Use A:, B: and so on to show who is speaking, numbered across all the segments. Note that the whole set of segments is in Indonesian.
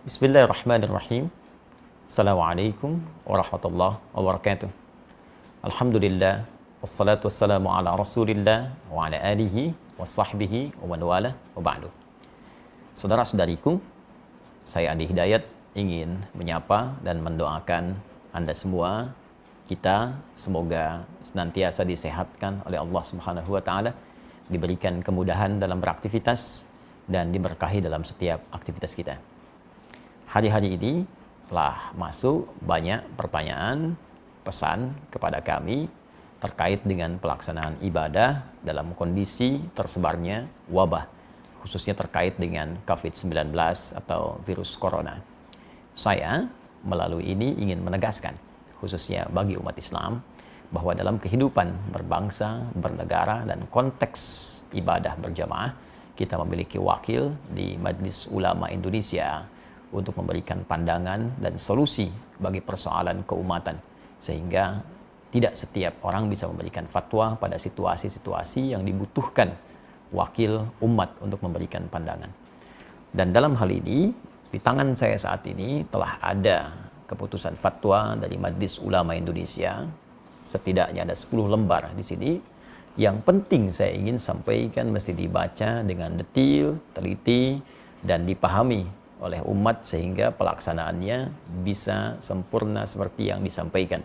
A: Bismillahirrahmanirrahim. Assalamualaikum warahmatullahi wabarakatuh. Alhamdulillah, wassalatu wassalamu ala rasulillah wa ala alihi wa sahbihi wa man wala wa ba'du. Saudara-saudariku, saya Andi Hidayat ingin menyapa dan mendoakan Anda semua, kita semoga senantiasa disehatkan oleh Allah Subhanahu wa taala, diberikan kemudahan dalam beraktivitas dan diberkahi dalam setiap aktivitas kita. Hari-hari ini telah masuk banyak pertanyaan, pesan kepada kami terkait dengan pelaksanaan ibadah dalam kondisi tersebarnya wabah, khususnya terkait dengan COVID-19 atau virus corona. Saya melalui ini ingin menegaskan, khususnya bagi umat Islam, bahwa dalam kehidupan berbangsa, bernegara, dan konteks ibadah berjamaah, kita memiliki wakil di Majelis Ulama Indonesia untuk memberikan pandangan dan solusi bagi persoalan keumatan, sehingga tidak setiap orang bisa memberikan fatwa pada situasi-situasi yang dibutuhkan wakil umat untuk memberikan pandangan. Dan dalam hal ini, di tangan saya saat ini telah ada keputusan fatwa dari Majelis Ulama Indonesia, setidaknya ada 10 lembar di sini. Yang penting saya ingin sampaikan mesti dibaca dengan detail, teliti, dan dipahami oleh umat sehingga pelaksanaannya bisa sempurna seperti yang disampaikan.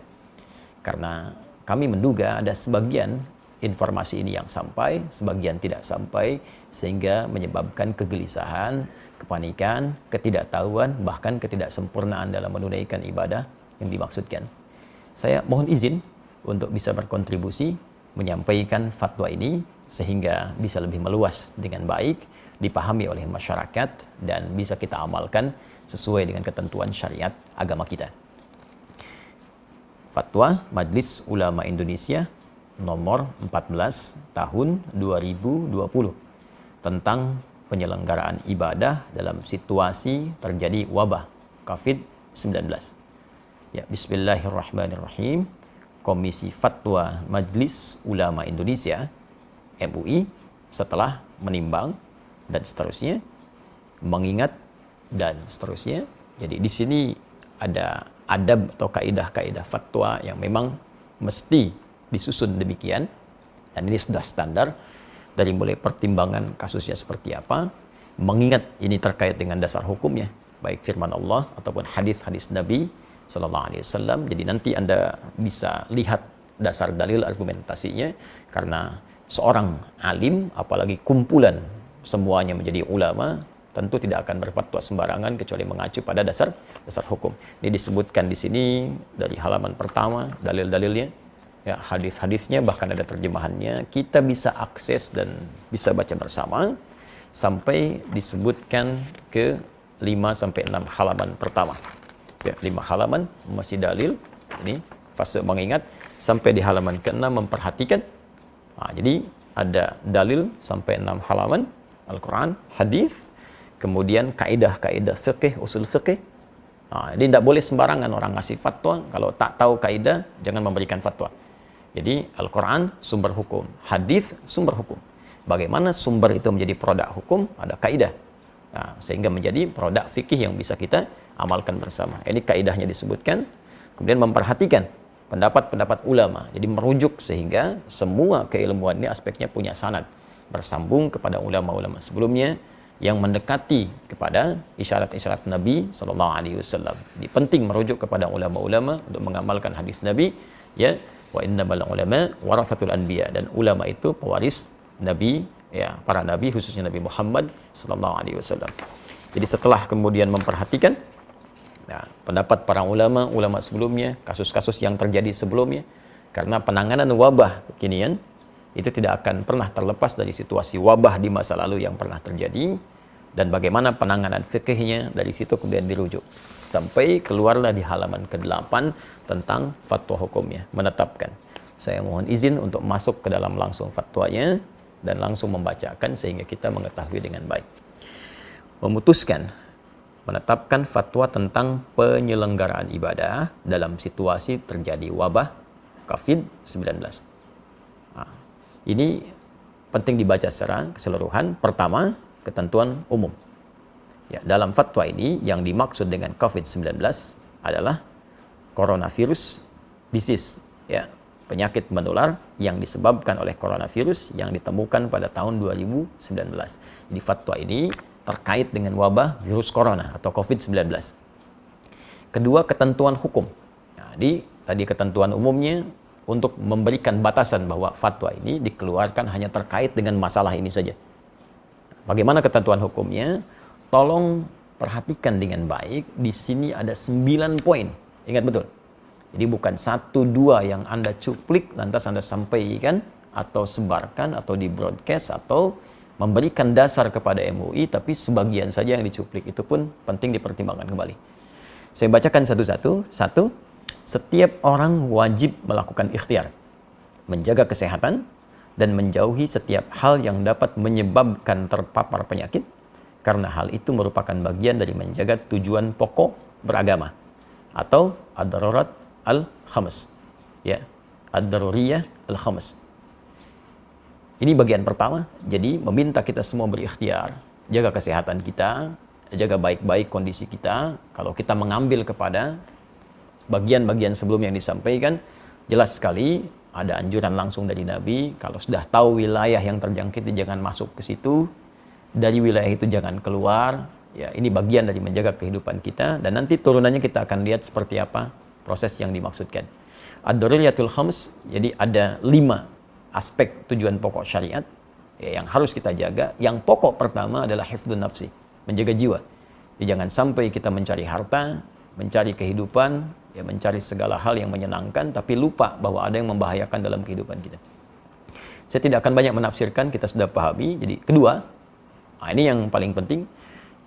A: Karena kami menduga ada sebagian informasi ini yang sampai, sebagian tidak sampai, sehingga menyebabkan kegelisahan, kepanikan, ketidaktahuan, bahkan ketidaksempurnaan dalam menunaikan ibadah yang dimaksudkan. Saya mohon izin untuk bisa berkontribusi menyampaikan fatwa ini sehingga bisa lebih meluas dengan baik, dipahami oleh masyarakat, dan bisa kita amalkan sesuai dengan ketentuan syariat agama kita. Fatwa Majelis Ulama Indonesia nomor 14 tahun 2020 tentang penyelenggaraan ibadah dalam situasi terjadi wabah COVID-19. Ya, bismillahirrahmanirrahim. Komisi Fatwa Majelis Ulama Indonesia MUI setelah menimbang dan seterusnya, mengingat dan seterusnya. Jadi di sini ada adab atau kaidah-kaidah fatwa yang memang mesti disusun demikian, dan ini sudah standar dari mulai pertimbangan kasusnya seperti apa, mengingat ini terkait dengan dasar hukumnya, baik firman Allah ataupun hadis-hadis Nabi Sallallahu Alaihi Wasallam. Jadi nanti Anda bisa lihat dasar dalil argumentasinya, karena seorang alim, apalagi kumpulan semuanya menjadi ulama, tentu tidak akan berfatwa sembarangan kecuali mengacu pada dasar hukum. Ini disebutkan di sini dari halaman pertama, dalil-dalilnya. Ya, hadis-hadisnya bahkan ada terjemahannya, kita bisa akses dan bisa baca bersama sampai disebutkan ke 5-6 halaman pertama. Ya, 5 halaman masih dalil, ini fase mengingat, sampai di halaman ke-6 memperhatikan. Nah, jadi ada dalil sampai 6 halaman, Al-Quran, hadis, kemudian kaidah-kaidah fikih, usul fikih. Nah, jadi tidak boleh sembarangan orang ngasih fatwa, kalau tak tahu kaidah jangan memberikan fatwa. Jadi Al-Quran sumber hukum, hadis sumber hukum. Bagaimana sumber itu menjadi produk hukum, ada kaidah. Nah, sehingga menjadi produk fikih yang bisa kita amalkan bersama. Ini kaidahnya disebutkan, kemudian memperhatikan pendapat-pendapat ulama. Jadi merujuk sehingga semua keilmuan ini aspeknya punya sanad, bersambung kepada ulama-ulama sebelumnya yang mendekati kepada isyarat-isyarat Nabi Sallallahu Alaihi Wasallam. Jadi penting merujuk kepada ulama-ulama untuk mengamalkan hadis Nabi, ya. Wa innamal ulama warathatul anbiya, dan ulama itu pewaris nabi, ya, para nabi, khususnya Nabi Muhammad sallallahu alaihi wasallam. Jadi setelah kemudian memperhatikan pendapat para ulama sebelumnya, kasus-kasus yang terjadi sebelumnya, karena penanganan wabah kekinian itu tidak akan pernah terlepas dari situasi wabah di masa lalu yang pernah terjadi, dan bagaimana penanganan fikihnya, dari situ kemudian dirujuk sampai keluarlah di halaman ke-8 tentang fatwa hukumnya, menetapkan. Saya mohon izin untuk masuk ke dalam langsung fatwanya dan langsung membacakan sehingga kita mengetahui dengan baik. Memutuskan menetapkan fatwa tentang penyelenggaraan ibadah dalam situasi terjadi wabah COVID-19. Nah, ini penting dibaca secara keseluruhan. Pertama, ketentuan umum. Ya, dalam fatwa ini yang dimaksud dengan COVID-19 adalah coronavirus disease, ya, penyakit menular yang disebabkan oleh coronavirus yang ditemukan pada tahun 2019. Jadi fatwa ini terkait dengan wabah virus corona atau COVID-19. Kedua, ketentuan hukum. Jadi tadi ketentuan umumnya untuk memberikan batasan bahwa fatwa ini dikeluarkan hanya terkait dengan masalah ini saja. Bagaimana ketentuan hukumnya? Tolong perhatikan dengan baik. Di sini ada 9 poin. Ingat betul. Jadi bukan 1-2 yang Anda cuplik lantas Anda sampaikan atau sebarkan atau di broadcast atau memberikan dasar kepada MUI, tapi sebagian saja yang dicuplik. Itu pun penting dipertimbangkan kembali. Saya bacakan satu-satu. Satu, setiap orang wajib melakukan ikhtiar, menjaga kesehatan, dan menjauhi setiap hal yang dapat menyebabkan terpapar penyakit, karena hal itu merupakan bagian dari menjaga tujuan pokok beragama atau ad-darurat al-khams, ya, ad-daruriyah al-khams. Ini bagian pertama. Jadi meminta kita semua berikhtiar, jaga kesehatan kita, jaga baik-baik kondisi kita. Kalau kita mengambil kepada bagian-bagian sebelum yang disampaikan, jelas sekali ada anjuran langsung dari Nabi, kalau sudah tahu wilayah yang terjangkit jangan masuk ke situ, dari wilayah itu jangan keluar. Ya, ini bagian dari menjaga kehidupan kita, dan nanti turunannya kita akan lihat seperti apa proses yang dimaksudkan. Ad-daruriyatul khams, jadi ada 5 aspek tujuan pokok syariat ya, yang harus kita jaga. Yang pokok pertama adalah hifdzun nafsi, menjaga jiwa. Jadi jangan sampai kita mencari harta, mencari kehidupan, ya, mencari segala hal yang menyenangkan, tapi lupa bahwa ada yang membahayakan dalam kehidupan kita. Saya tidak akan banyak menafsirkan, kita sudah pahami. Jadi kedua, ini yang paling penting,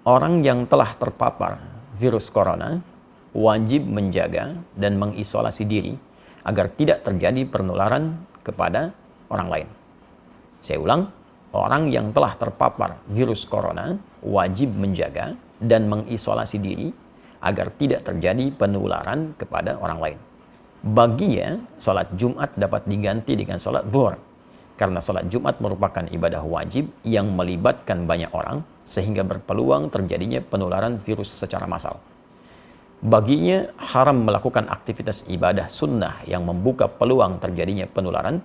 A: orang yang telah terpapar virus corona wajib menjaga dan mengisolasi diri agar tidak terjadi penularan kepada orang lain. Saya ulang, orang yang telah terpapar virus corona wajib menjaga dan mengisolasi diri agar tidak terjadi penularan kepada orang lain. Baginya, sholat Jumat dapat diganti dengan sholat zuhur, karena sholat Jumat merupakan ibadah wajib yang melibatkan banyak orang, sehingga berpeluang terjadinya penularan virus secara massal. Baginya, haram melakukan aktivitas ibadah sunnah yang membuka peluang terjadinya penularan,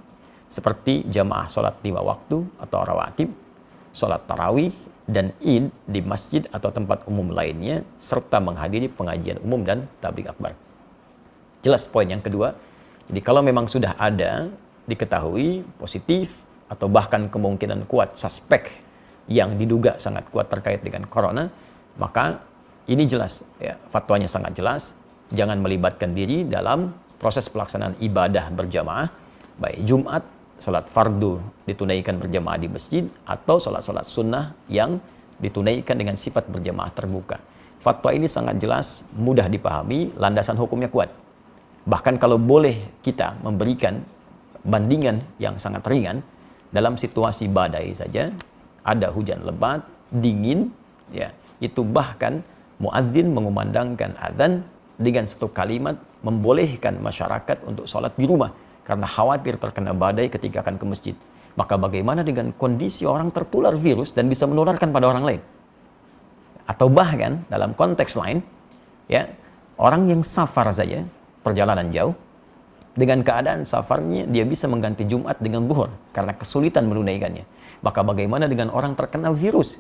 A: seperti jamaah sholat 5 waktu atau rawatib, sholat tarawih, dan id di masjid atau tempat umum lainnya, serta menghadiri pengajian umum dan tabligh akbar. Jelas poin yang kedua. Jadi kalau memang sudah ada diketahui positif atau bahkan kemungkinan kuat suspek yang diduga sangat kuat terkait dengan corona, maka ini jelas ya, fatwanya sangat jelas, jangan melibatkan diri dalam proses pelaksanaan ibadah berjamaah, baik Jumat, sholat fardu ditunaikan berjamaah di masjid, atau sholat-sholat sunnah yang ditunaikan dengan sifat berjamaah terbuka. Fatwa ini sangat jelas, mudah dipahami, landasan hukumnya kuat. Bahkan kalau boleh kita memberikan bandingan yang sangat ringan, dalam situasi badai saja, ada hujan lebat, dingin, ya, itu bahkan muadzin mengumandangkan azan dengan satu kalimat membolehkan masyarakat untuk sholat di rumah karena khawatir terkena badai ketika akan ke masjid. Maka bagaimana dengan kondisi orang tertular virus dan bisa menularkan pada orang lain? Atau bahkan dalam konteks lain, ya, orang yang safar saja, perjalanan jauh, dengan keadaan safarnya dia bisa mengganti Jumat dengan zuhur karena kesulitan menunaikannya. Maka bagaimana dengan orang terkena virus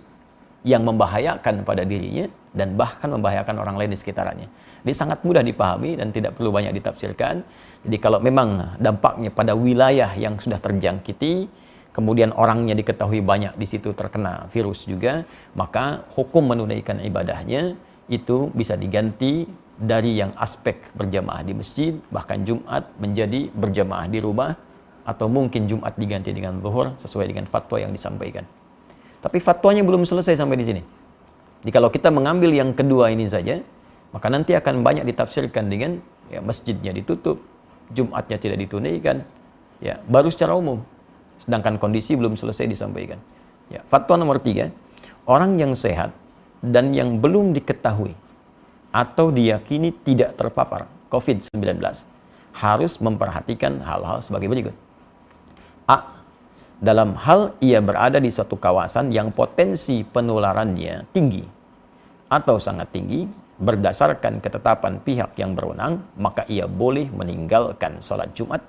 A: yang membahayakan pada dirinya dan bahkan membahayakan orang lain di sekitarnya? Ini sangat mudah dipahami dan tidak perlu banyak ditafsirkan. Jadi kalau memang dampaknya pada wilayah yang sudah terjangkiti, kemudian orangnya diketahui banyak di situ terkena virus juga, maka hukum menunaikan ibadahnya itu bisa diganti dari yang aspek berjamaah di masjid, bahkan Jumat menjadi berjamaah di rumah, atau mungkin Jumat diganti dengan zuhur sesuai dengan fatwa yang disampaikan. Tapi fatwanya belum selesai sampai di sini. Jadi kalau kita mengambil yang kedua ini saja, maka nanti akan banyak ditafsirkan dengan ya, masjidnya ditutup, Jumatnya tidak ditunaikan, ya, baru secara umum. Sedangkan kondisi belum selesai disampaikan. Ya, fatwa nomor 3, orang yang sehat dan yang belum diketahui atau diyakini tidak terpapar COVID-19 harus memperhatikan hal-hal sebagai berikut. A. Dalam hal ia berada di suatu kawasan yang potensi penularannya tinggi atau sangat tinggi berdasarkan ketetapan pihak yang berwenang, maka ia boleh meninggalkan sholat Jumat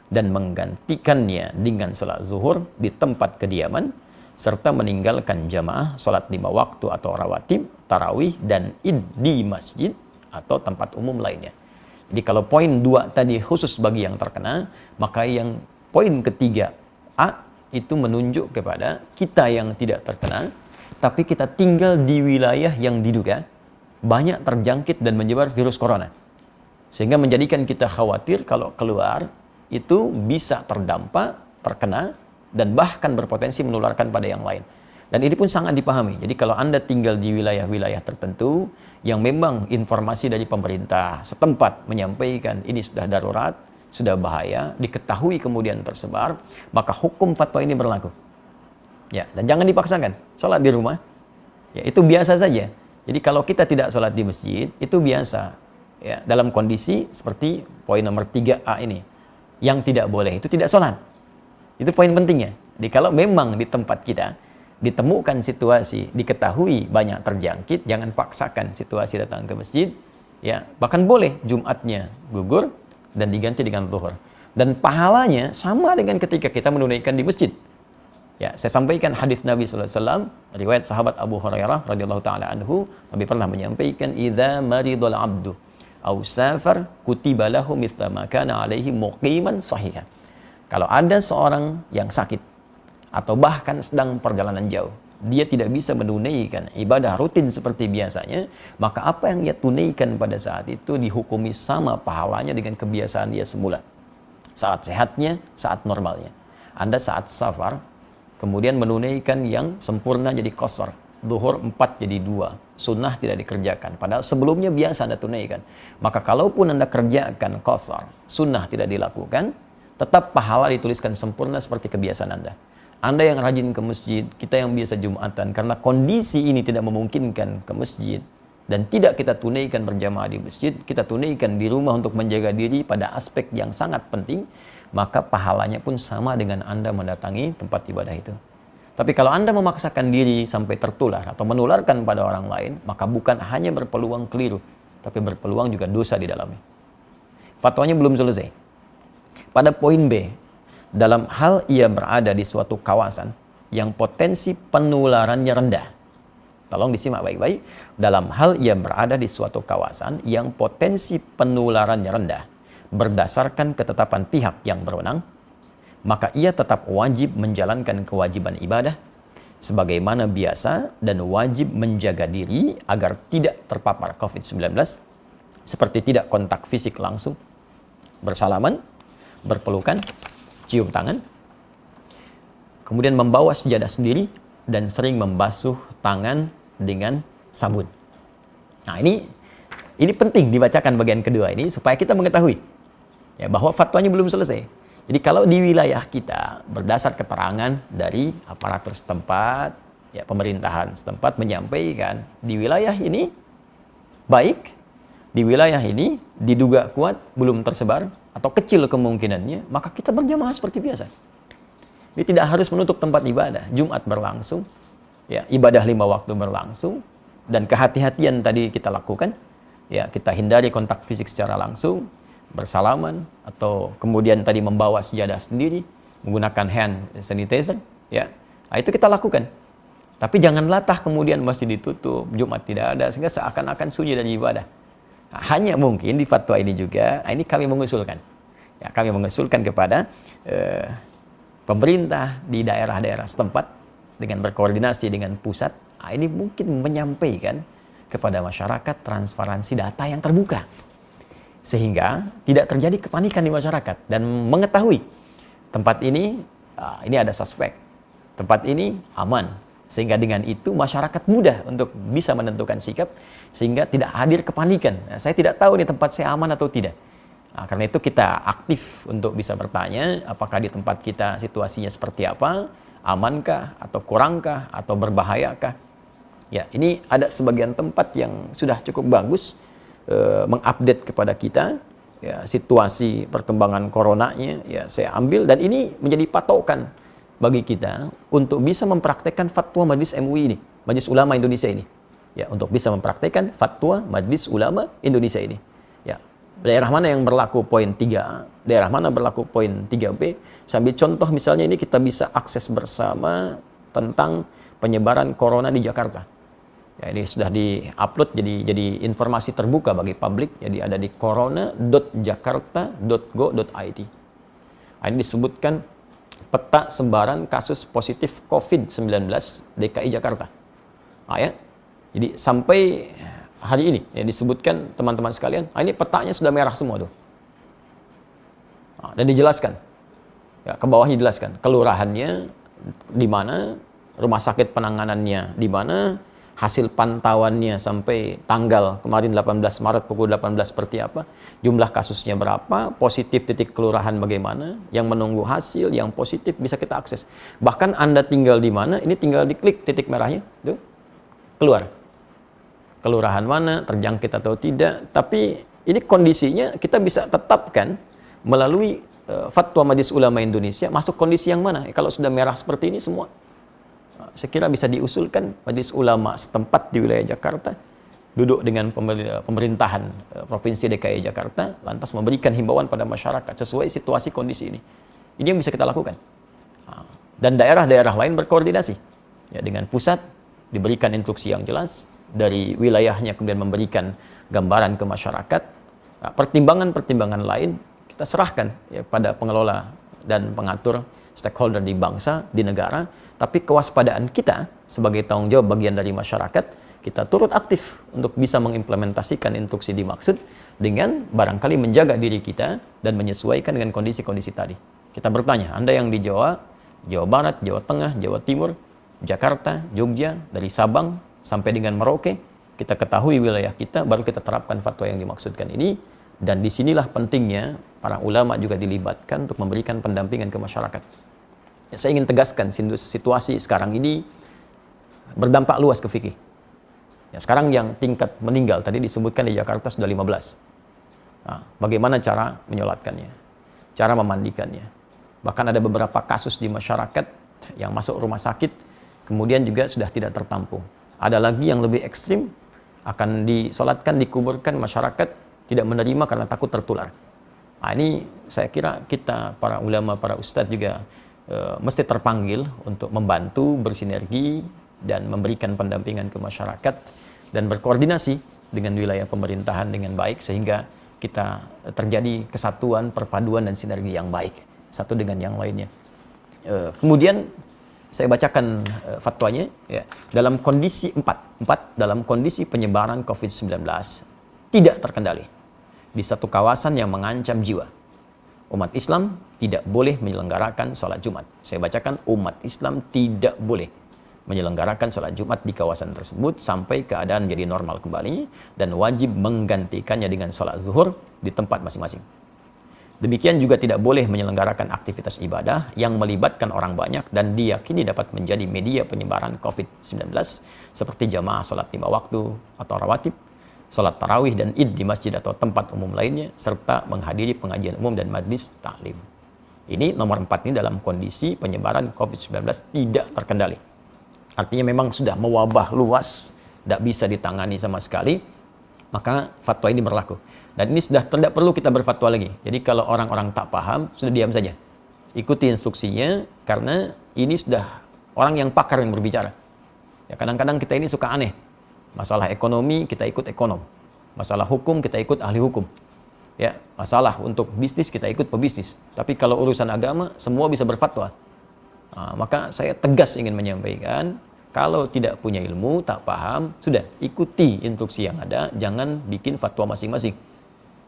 A: dan menggantikannya dengan sholat zuhur di tempat kediaman, serta meninggalkan jamaah sholat 5 waktu atau rawatib, tarawih, dan id di masjid atau tempat umum lainnya. Jadi kalau poin 2 tadi khusus bagi yang terkena, maka yang poin ketiga A itu menunjuk kepada kita yang tidak terkena, tapi kita tinggal di wilayah yang diduga banyak terjangkit dan menyebar virus corona. Sehingga menjadikan kita khawatir kalau keluar itu bisa terdampak, terkena, dan bahkan berpotensi menularkan pada yang lain. Dan ini pun sangat dipahami. Jadi kalau Anda tinggal di wilayah-wilayah tertentu yang memang informasi dari pemerintah setempat menyampaikan ini sudah darurat, sudah bahaya, diketahui kemudian tersebar, maka hukum fatwa ini berlaku. Ya, dan jangan dipaksakan. Sholat di rumah, ya itu biasa saja. Jadi kalau kita tidak sholat di masjid, itu biasa. Ya, dalam kondisi seperti poin nomor 3A ini. Yang tidak boleh itu tidak sholat. Itu poin pentingnya. Jadi kalau memang di tempat kita ditemukan situasi, diketahui banyak terjangkit, jangan paksakan situasi datang ke masjid. Ya, bahkan boleh Jumatnya gugur dan diganti dengan zuhur. Dan pahalanya sama dengan ketika kita menunaikan di masjid. Ya, saya sampaikan hadis Nabi sallallahu alaihi wasallam, riwayat sahabat Abu Hurairah radhiyallahu taala anhu, Nabi pernah menyampaikan, "Idza maridul 'abdu aw safar kutiba lahu mithla ma kana 'alaihi muqiman sahihan." Kalau ada seorang yang sakit atau bahkan sedang perjalanan jauh, dia tidak bisa menunaikan ibadah rutin seperti biasanya, maka apa yang dia tunaikan pada saat itu dihukumi sama pahalanya dengan kebiasaan dia semula. Saat sehatnya, saat normalnya. Anda saat safar kemudian menunaikan yang sempurna jadi qasar, zuhur 4 jadi 2, sunnah tidak dikerjakan, padahal sebelumnya biasa Anda tunaikan. Maka kalaupun Anda kerjakan qasar, sunnah tidak dilakukan, tetap pahala dituliskan sempurna seperti kebiasaan Anda. Anda yang rajin ke masjid, kita yang biasa Jumatan, karena kondisi ini tidak memungkinkan ke masjid, dan tidak kita tunaikan berjamaah di masjid, kita tunaikan di rumah untuk menjaga diri pada aspek yang sangat penting, maka pahalanya pun sama dengan Anda mendatangi tempat ibadah itu. Tapi kalau Anda memaksakan diri sampai tertular atau menularkan pada orang lain, maka bukan hanya berpeluang keliru, tapi berpeluang juga dosa di dalamnya. Fatwanya belum selesai. Pada poin B, dalam hal ia berada di suatu kawasan yang potensi penularannya rendah. Tolong disimak baik-baik. Dalam hal ia berada di suatu kawasan yang potensi penularannya rendah, berdasarkan ketetapan pihak yang berwenang, maka ia tetap wajib menjalankan kewajiban ibadah sebagaimana biasa dan wajib menjaga diri agar tidak terpapar COVID-19 seperti tidak kontak fisik langsung, bersalaman, berpelukan, cium tangan, kemudian membawa sejadah sendiri dan sering membasuh tangan dengan sabun. Nah, ini penting dibacakan bagian kedua ini supaya kita mengetahui ya, bahwa fatwanya belum selesai. Jadi kalau di wilayah kita berdasar keterangan dari aparatur setempat, ya pemerintahan setempat menyampaikan di wilayah ini baik, di wilayah ini diduga kuat belum tersebar atau kecil kemungkinannya, maka kita berjamaah seperti biasa. Ini tidak harus menutup tempat ibadah. Jumat berlangsung, ya ibadah 5 waktu berlangsung, dan kehati-hatian tadi kita lakukan. Ya, kita hindari kontak fisik secara langsung, bersalaman, atau kemudian tadi membawa sejadah sendiri, menggunakan hand sanitizer, ya. Nah, itu kita lakukan. Tapi jangan latah kemudian masjid ditutup, Jumat tidak ada, sehingga seakan-akan sunyi dari ibadah. Nah, hanya mungkin di fatwa ini juga, ini kami mengusulkan. Ya, kami mengusulkan kepada pemerintah di daerah-daerah setempat dengan berkoordinasi dengan pusat, nah, ini mungkin menyampaikan kepada masyarakat transparansi data yang terbuka. Sehingga tidak terjadi kepanikan di masyarakat dan mengetahui tempat ini ada suspek, tempat ini aman, sehingga dengan itu masyarakat mudah untuk bisa menentukan sikap sehingga tidak hadir kepanikan. Nah, saya tidak tahu nih tempat saya aman atau tidak. Nah, karena itu kita aktif untuk bisa bertanya apakah di tempat kita situasinya seperti apa, amankah atau kurangkah atau berbahayakah. Ya, ini ada sebagian tempat yang sudah cukup bagus mengupdate kepada kita ya, situasi perkembangan coronanya, ya saya ambil, dan ini menjadi patokan bagi kita untuk bisa mempraktekkan fatwa Majelis MUI ini, Majelis Ulama Indonesia ini. ya untuk bisa mempraktikkan fatwa Majelis Ulama Indonesia ini. Ya, daerah mana yang berlaku poin 3A, daerah mana berlaku poin 3B. Sambil contoh misalnya ini kita bisa akses bersama tentang penyebaran corona di Jakarta. Ya, ini sudah di-upload jadi informasi terbuka bagi publik. Jadi ada di corona.jakarta.go.id. Ini disebutkan peta sebaran kasus positif COVID-19 DKI Jakarta. Ya. Jadi sampai hari ini ya disebutkan teman-teman sekalian, ini petanya sudah merah semua tuh. Dan dijelaskan. Ya, ke bawah dijelaskan kelurahannya di mana, rumah sakit penanganannya di mana, hasil pantauannya sampai tanggal kemarin 18 Maret pukul 18 seperti apa, jumlah kasusnya berapa, positif titik kelurahan bagaimana, yang menunggu hasil, yang positif bisa kita akses. Bahkan Anda tinggal di mana, ini tinggal diklik titik merahnya, tuh, keluar. Kelurahan mana, terjangkit atau tidak, tapi ini kondisinya kita bisa tetapkan melalui Fatwa Majelis Ulama Indonesia, masuk kondisi yang mana. Kalau sudah merah seperti ini semua, saya kira bisa diusulkan Majelis Ulama setempat di wilayah Jakarta duduk dengan pemerintahan Provinsi DKI Jakarta, lantas memberikan himbauan pada masyarakat sesuai situasi kondisi ini. Ini yang bisa kita lakukan. Dan daerah-daerah lain berkoordinasi ya, dengan pusat, diberikan instruksi yang jelas, dari wilayahnya kemudian memberikan gambaran ke masyarakat. Pertimbangan-pertimbangan lain kita serahkan ya, pada pengelola dan pengatur stakeholder di bangsa, di negara. Tapi kewaspadaan kita sebagai tanggung jawab bagian dari masyarakat, kita turut aktif untuk bisa mengimplementasikan instruksi dimaksud dengan barangkali menjaga diri kita dan menyesuaikan dengan kondisi-kondisi tadi. Kita bertanya, Anda yang di Jawa, Jawa Barat, Jawa Tengah, Jawa Timur, Jakarta, Jogja, dari Sabang sampai dengan Merauke, kita ketahui wilayah kita, baru kita terapkan fatwa yang dimaksudkan ini. Dan disinilah pentingnya para ulama juga dilibatkan untuk memberikan pendampingan ke masyarakat. Ya, saya ingin tegaskan situasi sekarang ini berdampak luas ke fikih. Ya, sekarang yang tingkat meninggal tadi disebutkan di Jakarta sudah 15. Nah, bagaimana cara menyolatkannya? Cara memandikannya? Bahkan ada beberapa kasus di masyarakat yang masuk rumah sakit, kemudian juga sudah tidak tertampung. Ada lagi yang lebih ekstrim, akan disolatkan, dikuburkan, masyarakat tidak menerima karena takut tertular. Nah, ini saya kira kita, para ulama, para ustadz juga mesti terpanggil untuk membantu, bersinergi, dan memberikan pendampingan ke masyarakat, dan berkoordinasi dengan wilayah pemerintahan dengan baik, sehingga kita terjadi kesatuan, perpaduan, dan sinergi yang baik, satu dengan yang lainnya. Kemudian, saya bacakan fatwanya, ya. Dalam kondisi dalam kondisi penyebaran COVID-19 tidak terkendali di satu kawasan yang mengancam jiwa, umat Islam tidak boleh menyelenggarakan sholat Jumat. Saya bacakan, umat Islam tidak boleh menyelenggarakan sholat Jumat di kawasan tersebut sampai keadaan menjadi normal kembali, dan wajib menggantikannya dengan sholat zuhur di tempat masing-masing. Demikian juga tidak boleh menyelenggarakan aktivitas ibadah yang melibatkan orang banyak dan diyakini dapat menjadi media penyebaran COVID-19 seperti jamaah sholat 5 waktu atau rawatib, sholat tarawih dan id di masjid atau tempat umum lainnya, serta menghadiri pengajian umum dan majlis taklim. Ini nomor 4 ini dalam kondisi penyebaran COVID-19 tidak terkendali. Artinya memang sudah mewabah luas, tidak bisa ditangani sama sekali, maka fatwa ini berlaku. Dan ini sudah tidak perlu kita berfatwa lagi. Jadi kalau orang-orang tak paham, sudah diam saja. Ikuti instruksinya, karena ini sudah orang yang pakar yang berbicara. Ya, kadang-kadang kita ini suka aneh. Masalah ekonomi, kita ikut ekonom. Masalah hukum, kita ikut ahli hukum. Ya, masalah untuk bisnis, kita ikut pebisnis. Tapi kalau urusan agama, semua bisa berfatwa. Nah, maka saya tegas ingin menyampaikan, kalau tidak punya ilmu, tak paham, sudah ikuti instruksi yang ada, jangan bikin fatwa masing-masing.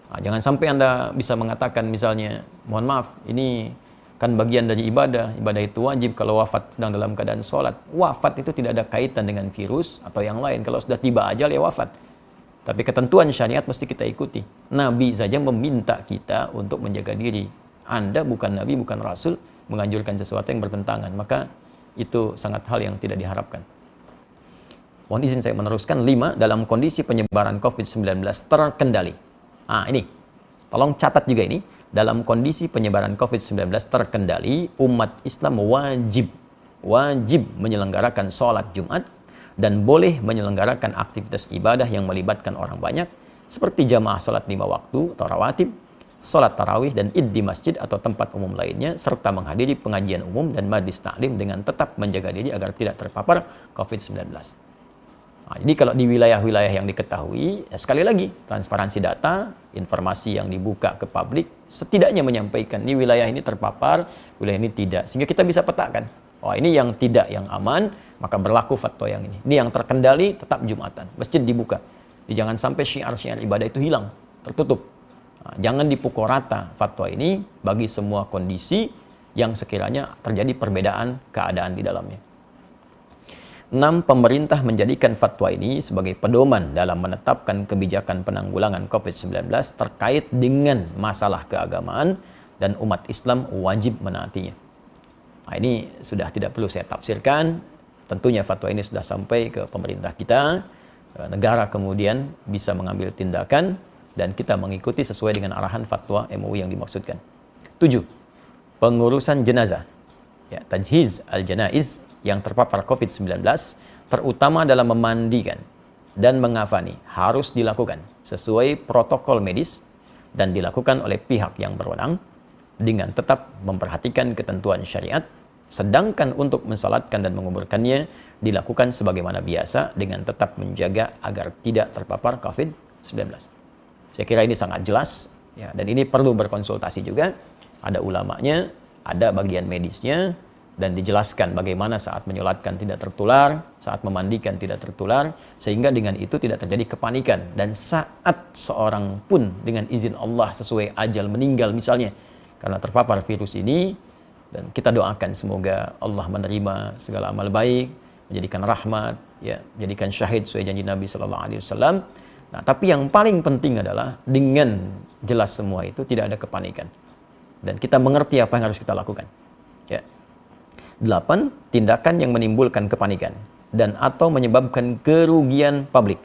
A: Nah, jangan sampai Anda bisa mengatakan misalnya, mohon maaf, ini kan bagian dari ibadah itu wajib kalau wafat sedang dalam keadaan sholat. Wafat itu tidak ada kaitan dengan virus atau yang lain. Kalau sudah tiba ajal ya wafat. Tapi ketentuan syariat mesti kita ikuti. Nabi saja meminta kita untuk menjaga diri. Anda bukan Nabi, bukan Rasul, menganjurkan sesuatu yang bertentangan. Maka itu sangat hal yang tidak diharapkan. Mohon izin saya meneruskan. 5, dalam kondisi penyebaran COVID-19 terkendali. Nah ini, tolong catat juga ini. Dalam kondisi penyebaran COVID-19 terkendali, umat Islam wajib menyelenggarakan sholat Jumat dan boleh menyelenggarakan aktivitas ibadah yang melibatkan orang banyak seperti jamaah salat 5 waktu atau rawatib, salat tarawih dan id di masjid atau tempat umum lainnya, serta menghadiri pengajian umum dan majlis taklim dengan tetap menjaga diri agar tidak terpapar COVID-19. Nah, jadi kalau di wilayah-wilayah yang diketahui, ya sekali lagi, transparansi data, informasi yang dibuka ke publik, setidaknya menyampaikan di wilayah ini terpapar, wilayah ini tidak. Sehingga kita bisa petakan, oh ini yang tidak, yang aman, maka berlaku fatwa yang ini. Ini yang terkendali, tetap Jumatan. Masjid dibuka. Jadi jangan sampai syiar-syiar ibadah itu hilang, tertutup. Nah, jangan dipukul rata fatwa ini bagi semua kondisi yang sekiranya terjadi perbedaan keadaan di dalamnya. 6. Pemerintah menjadikan fatwa ini sebagai pedoman dalam menetapkan kebijakan penanggulangan COVID-19 terkait dengan masalah keagamaan dan umat Islam wajib menaatinya. Nah, ini sudah tidak perlu saya tafsirkan. Tentunya fatwa ini sudah sampai ke pemerintah kita. Negara kemudian bisa mengambil tindakan dan kita mengikuti sesuai dengan arahan fatwa MUI yang dimaksudkan. 7. Pengurusan jenazah. Ya, tajhiz al-janaiz yang terpapar COVID-19, terutama dalam memandikan dan mengafani, harus dilakukan sesuai protokol medis dan dilakukan oleh pihak yang berwenang dengan tetap memperhatikan ketentuan syariat, sedangkan untuk mensalatkan dan menguburkannya dilakukan sebagaimana biasa dengan tetap menjaga agar tidak terpapar COVID-19. Saya kira ini sangat jelas, ya, dan ini perlu berkonsultasi juga. Ada ulamanya, ada bagian medisnya, dan dijelaskan bagaimana saat menyolatkan tidak tertular, saat memandikan tidak tertular, sehingga dengan itu tidak terjadi kepanikan. Dan saat seorang pun dengan izin Allah sesuai ajal meninggal misalnya, karena terpapar virus ini, dan kita doakan semoga Allah menerima segala amal baik, menjadikan rahmat, ya, menjadikan syahid sesuai janji Nabi SAW. Nah, tapi yang paling penting adalah dengan jelas semua itu tidak ada kepanikan. Dan kita mengerti apa yang harus kita lakukan. Ya. 8. Tindakan yang menimbulkan kepanikan dan atau menyebabkan kerugian publik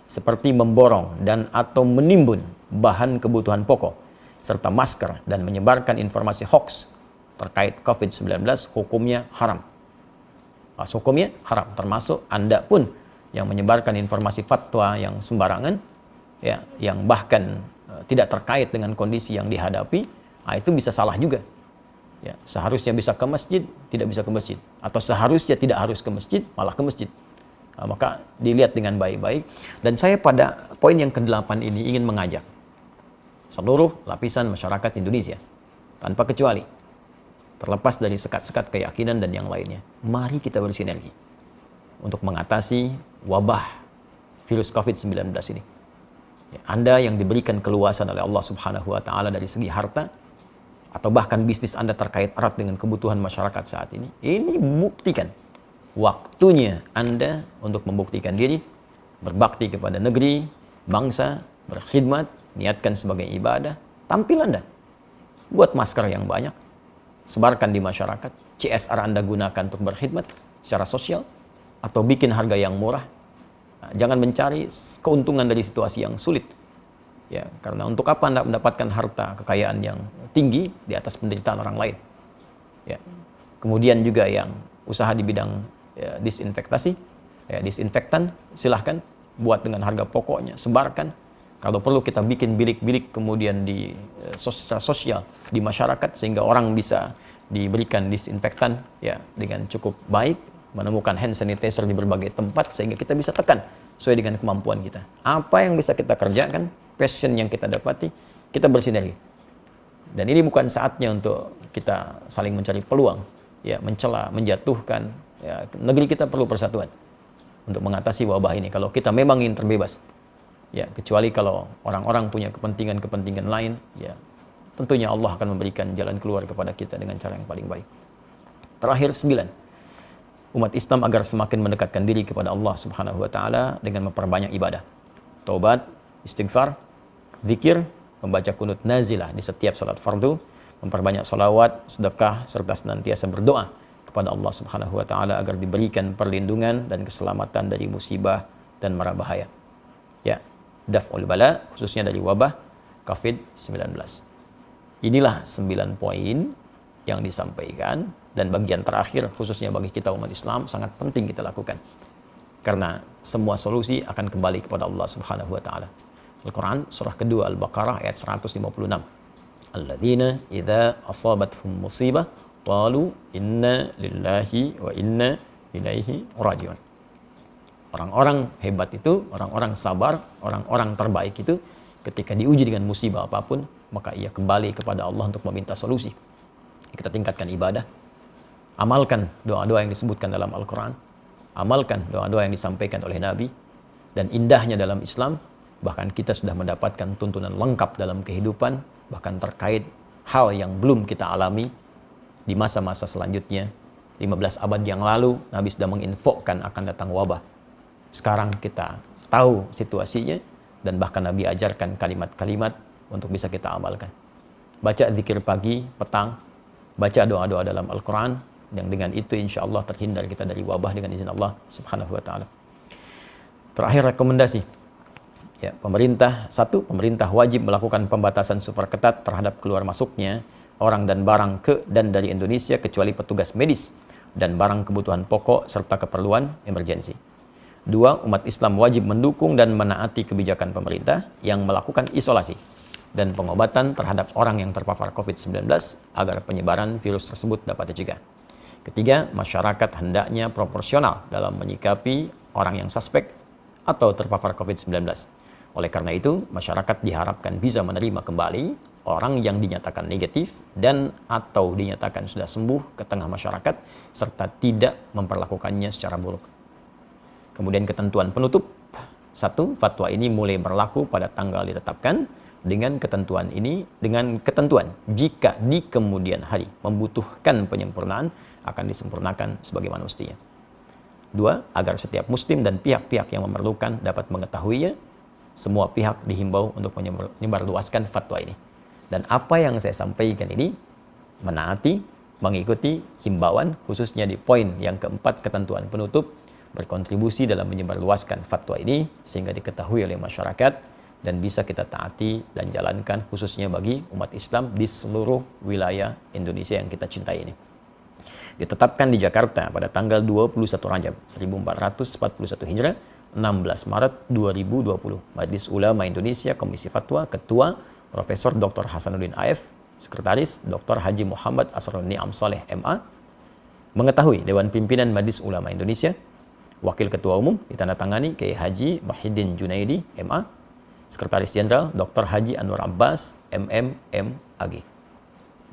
A: seperti memborong dan atau menimbun bahan kebutuhan pokok serta masker dan menyebarkan informasi hoax terkait COVID-19 hukumnya haram. Hukumnya haram, termasuk Anda pun yang menyebarkan informasi fatwa yang sembarangan, ya, yang bahkan tidak terkait dengan kondisi yang dihadapi, itu bisa salah juga. Ya, seharusnya bisa ke masjid, tidak bisa ke masjid. Atau seharusnya tidak harus ke masjid, malah ke masjid. Nah, maka dilihat dengan baik-baik. Dan saya pada poin yang ke-8 ini ingin mengajak seluruh lapisan masyarakat Indonesia, tanpa kecuali, terlepas dari sekat-sekat keyakinan dan yang lainnya, mari kita bersinergi untuk mengatasi wabah virus COVID-19 ini. Ya, Anda yang diberikan keluasan oleh Allah Subhanahu wa Ta'ala dari segi harta, atau bahkan bisnis Anda terkait erat dengan kebutuhan masyarakat saat ini buktikan. Waktunya Anda untuk membuktikan diri, berbakti kepada negeri, bangsa, berkhidmat, niatkan sebagai ibadah, tampil Anda. Buat masker yang banyak, sebarkan di masyarakat, CSR Anda gunakan untuk berkhidmat secara sosial, atau bikin harga yang murah. Nah, jangan mencari keuntungan dari situasi yang sulit. Ya, karena untuk apa Anda mendapatkan harta kekayaan yang tinggi di atas penderitaan orang lain? Ya. Kemudian juga yang usaha di bidang disinfektasi, disinfektan, silahkan buat dengan harga pokoknya, sebarkan. Kalau perlu kita bikin bilik-bilik kemudian di sosial di masyarakat sehingga orang bisa diberikan disinfektan, ya, dengan cukup baik, menemukan hand sanitizer di berbagai tempat sehingga kita bisa tekan sesuai dengan kemampuan kita. Apa yang bisa kita kerjakan, passion yang kita dapati, kita bersinergi. Dan ini bukan saatnya untuk kita saling mencari peluang, ya, mencela, menjatuhkan. Ya, negeri kita perlu persatuan untuk mengatasi wabah ini. Kalau kita memang ingin terbebas, ya, kecuali kalau orang-orang punya kepentingan-kepentingan lain, ya, tentunya Allah akan memberikan jalan keluar kepada kita dengan cara yang paling baik. Terakhir, 9. Umat Islam agar semakin mendekatkan diri kepada Allah Subhanahu wa Ta'ala dengan memperbanyak ibadah, taubat, istighfar, zikir, membaca kunut nazilah di setiap salat fardu, memperbanyak salawat, sedekah, serta senantiasa berdoa kepada Allah Subhanahu wa Ta'ala agar diberikan perlindungan dan keselamatan dari musibah dan mara bahaya. Ya, daf'ul bala, khususnya dari wabah COVID-19. Inilah 9 poin yang disampaikan, dan bagian terakhir khususnya bagi kita umat Islam sangat penting kita lakukan. Karena semua solusi akan kembali kepada Allah Subhanahu wa taala. Al-Quran surah kedua Al-Baqarah ayat 156. Alladzina idza asabatuhum musibah qalu inna lillahi wa inna ilaihi rajiun. Orang-orang hebat itu, orang-orang sabar, orang-orang terbaik itu ketika diuji dengan musibah apapun, maka ia kembali kepada Allah untuk meminta solusi. Kita tingkatkan ibadah, amalkan doa-doa yang disebutkan dalam Al-Quran, amalkan doa-doa yang disampaikan oleh Nabi, dan indahnya dalam Islam, bahkan kita sudah mendapatkan tuntunan lengkap dalam kehidupan, bahkan terkait hal yang belum kita alami di masa-masa selanjutnya. 15 abad yang lalu, Nabi sudah menginfokan akan datang wabah. Sekarang kita tahu situasinya, dan bahkan Nabi ajarkan kalimat-kalimat untuk bisa kita amalkan. Baca zikir pagi, petang, baca doa-doa dalam Al-Quran, yang dengan itu insya Allah terhindar kita dari wabah dengan izin Allah Subhanahu wa ta'ala. Terakhir rekomendasi. Ya, pemerintah wajib melakukan pembatasan super ketat terhadap keluar masuknya orang dan barang ke dan dari Indonesia kecuali petugas medis dan barang kebutuhan pokok serta keperluan emergensi. 2. Umat Islam wajib mendukung dan menaati kebijakan pemerintah yang melakukan isolasi dan pengobatan terhadap orang yang terpapar COVID-19 agar penyebaran virus tersebut dapat dicegah. 3. Masyarakat hendaknya proporsional dalam menyikapi orang yang suspek atau terpapar COVID-19. Oleh karena itu, masyarakat diharapkan bisa menerima kembali orang yang dinyatakan negatif dan atau dinyatakan sudah sembuh ke tengah masyarakat serta tidak memperlakukannya secara buruk. Kemudian ketentuan penutup. 1. Fatwa ini mulai berlaku pada tanggal ditetapkan dengan ketentuan jika di kemudian hari membutuhkan penyempurnaan akan disempurnakan sebagaimana mestinya. 2. Agar setiap muslim dan pihak-pihak yang memerlukan dapat mengetahuinya, semua pihak dihimbau untuk menyebarluaskan fatwa ini. Dan apa yang saya sampaikan ini menaati, mengikuti himbauan, khususnya di poin yang keempat, ketentuan penutup, berkontribusi dalam menyebarluaskan fatwa ini sehingga diketahui oleh masyarakat dan bisa kita taati dan jalankan khususnya bagi umat Islam di seluruh wilayah Indonesia yang kita cintai ini. Ditetapkan di Jakarta pada tanggal 21 Rajab 1441 Hijrah, 16 Maret 2020. Majelis Ulama Indonesia Komisi Fatwa, Ketua Profesor Dr. Hasanuddin AF, Sekretaris Dr. Haji Muhammad Asrul Ni'am Saleh MA. Mengetahui Dewan Pimpinan Majelis Ulama Indonesia, Wakil Ketua Umum ditandatangani Kiai Haji Muhyiddin Junaidi MA, Sekretaris Jenderal Dr. Haji Anwar Abbas MM MAG.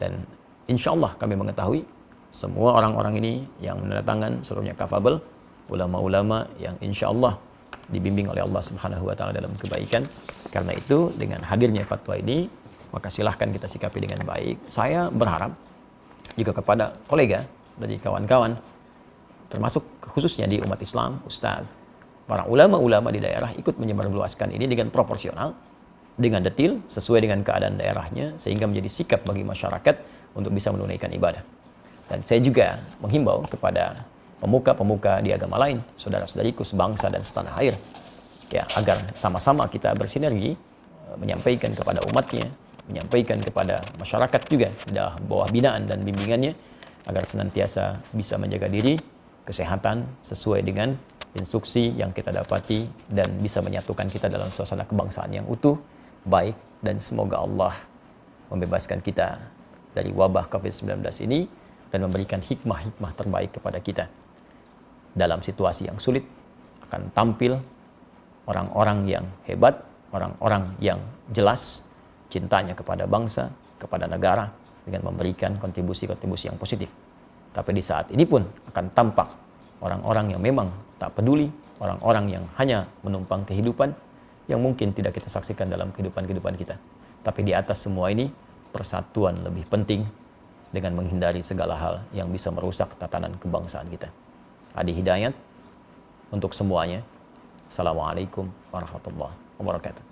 A: Dan insya Allah kami mengetahui semua orang-orang ini yang menandatangan seluruhnya kafabel, ulama-ulama yang insya Allah dibimbing oleh Allah Subhanahu wa ta'ala dalam kebaikan. Karena itu dengan hadirnya fatwa ini, maka silahkan kita sikapi dengan baik. Saya berharap juga kepada kolega dari kawan-kawan, termasuk khususnya di umat Islam, Ustaz, para ulama-ulama di daerah ikut menyebarluaskan ini dengan proporsional, dengan detil, sesuai dengan keadaan daerahnya, sehingga menjadi sikap bagi masyarakat untuk bisa menunaikan ibadah. Dan saya juga menghimbau kepada pemuka-pemuka di agama lain, saudara-saudariku sebangsa dan setanah air, ya, agar sama-sama kita bersinergi menyampaikan kepada umatnya, menyampaikan kepada masyarakat juga di bawah binaan dan bimbingannya, agar senantiasa bisa menjaga diri, kesehatan sesuai dengan instruksi yang kita dapati dan bisa menyatukan kita dalam suasana kebangsaan yang utuh, baik, dan semoga Allah membebaskan kita dari wabah COVID-19 ini dan memberikan hikmah-hikmah terbaik kepada kita. Dalam situasi yang sulit akan tampil orang-orang yang hebat, orang-orang yang jelas cintanya kepada bangsa, kepada negara dengan memberikan kontribusi-kontribusi yang positif. Tapi di saat ini pun akan tampak orang-orang yang memang tak peduli, orang-orang yang hanya menumpang kehidupan yang mungkin tidak kita saksikan dalam kehidupan kita. Tapi di atas semua ini, persatuan lebih penting dengan menghindari segala hal yang bisa merusak tatanan kebangsaan kita. Adi hidayat untuk semuanya. Assalamualaikum warahmatullahi wabarakatuh.